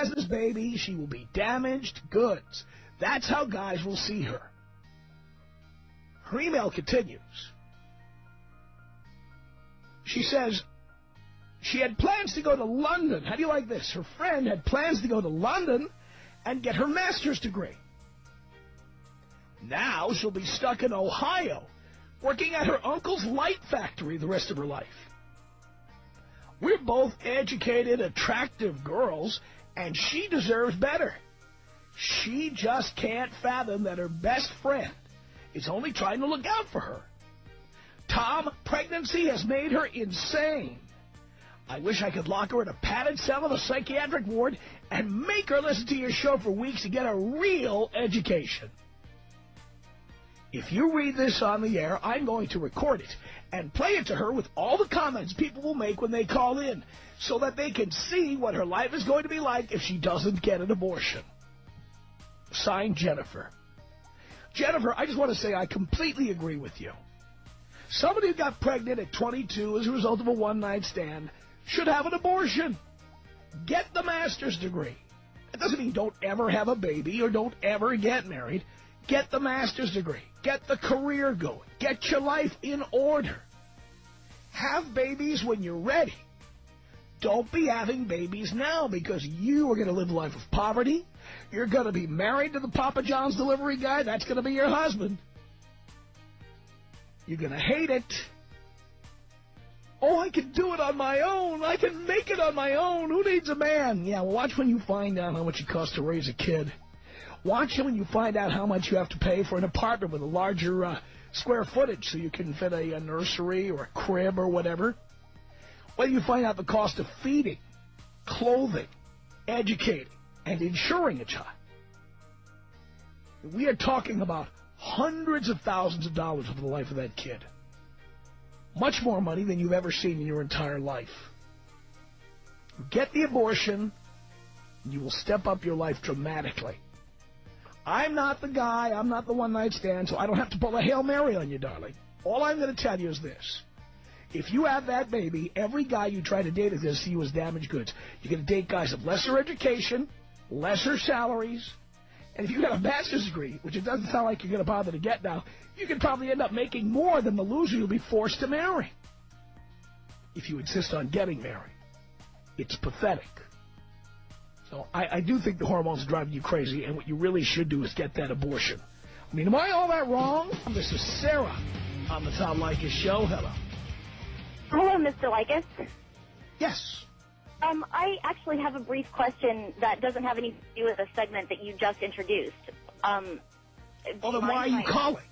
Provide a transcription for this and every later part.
has this baby, she will be damaged goods. That's how guys will see her. Her email continues. She says she had plans to go to London. How do you like this? Her friend had plans to go to London and get her master's degree. Now she'll be stuck in Ohio, working at her uncle's light factory the rest of her life. We're both educated, attractive girls, and she deserves better. She just can't fathom that her best friend is only trying to look out for her. Tom, pregnancy has made her insane. I wish I could lock her in a padded cell in a psychiatric ward and make her listen to your show for weeks to get a real education. If you read this on the air, I'm going to record it and play it to her with all the comments people will make when they call in so that they can see what her life is going to be like if she doesn't get an abortion. Signed, Jennifer. Jennifer, I just want to say I completely agree with you. Somebody who got pregnant at 22 as a result of a one-night stand should have an abortion. Get the master's degree. It doesn't mean don't ever have a baby or don't ever get married. Get the master's degree. Get the career going. Get your life in order. Have babies when you're ready. Don't be having babies now because you are going to live a life of poverty. You're going to be married to the Papa John's delivery guy. That's going to be your husband. You're going to hate it. Oh, I can do it on my own. I can make it on my own. Who needs a man? Yeah, well, watch when you find out how much it costs to raise a kid. Watch when you find out how much you have to pay for an apartment with a larger square footage so you can fit a nursery or a crib or whatever. When you find out the cost of feeding, clothing, educating, and insuring a child. We are talking about hundreds of thousands of dollars over the life of that kid. Much more money than you've ever seen in your entire life. Get the abortion, and you will step up your life dramatically. I'm not the guy, I'm not the one-night stand, so I don't have to pull a Hail Mary on you, darling. All I'm going to tell you is this. If you have that baby, every guy you try to date is going to see you as damaged goods. You're going to date guys of lesser education, lesser salaries, and if you got a master's degree, which it doesn't sound like you're going to bother to get now, you could probably end up making more than the loser you'll be forced to marry. If you insist on getting married. It's pathetic. So I do think the hormones are driving you crazy, and what you really should do is get that abortion. I mean, am I all that wrong? This is Sarah on the Tom Leykis Show. Hello. Hello, Mr. Leykis. Yes. I actually have a brief question that doesn't have anything to do with the segment that you just introduced. Well, then why are you calling?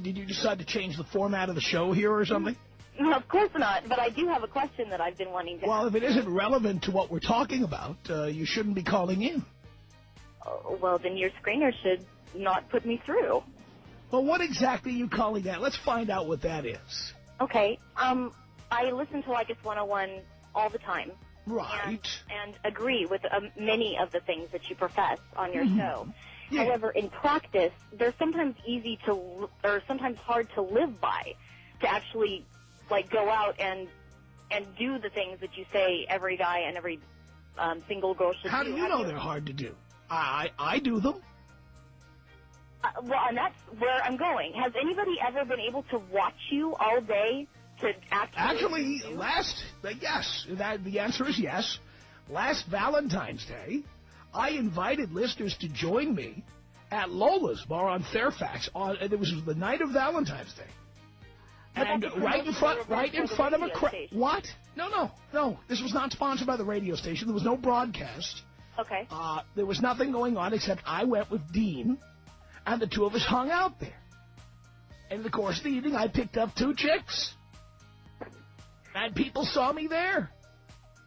Did you decide to change the format of the show here or something? No, of course not, but I do have a question that I've been wanting to ask. Well, if it isn't relevant to what we're talking about, you shouldn't be calling in. Well, then your screener should not put me through. Well, what exactly are you calling that? Let's find out what that is. Okay. I listen to Leykis 101 all the time. Right. And agree with many of the things that you profess on your show. Yeah. However, in practice, they're sometimes sometimes hard to live by, to actually, like, go out and do the things that you say every guy and every single girl should do. How do you know they're hard to do? I do them. Well, and that's where I'm going. Has anybody ever been able to watch you all day to actually yes, the answer is yes. Last Valentine's Day, I invited listeners to join me at Lola's bar on Fairfax. It was the night of Valentine's Day, and right in front of a crowd. What? No. This was not sponsored by the radio station. There was no broadcast. Okay. There was nothing going on except I went with Dean, and the two of us hung out there. And in the course of the evening, I picked up 2 chicks. And people saw me there.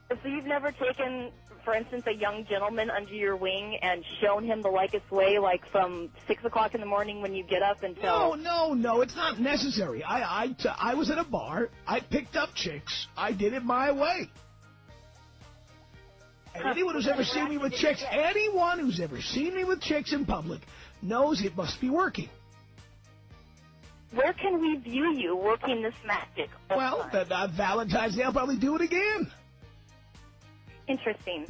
So you've never taken, for instance, a young gentleman under your wing and shown him the Leykis way, like from 6 o'clock in the morning when you get up until... No, it's not necessary. I was at a bar. I picked up chicks. I did it my way. And anyone who's ever seen me with chicks, in public knows it must be working. Where can we view you working this magic? Well, Valentine's Day, I'll probably do it again. Interesting.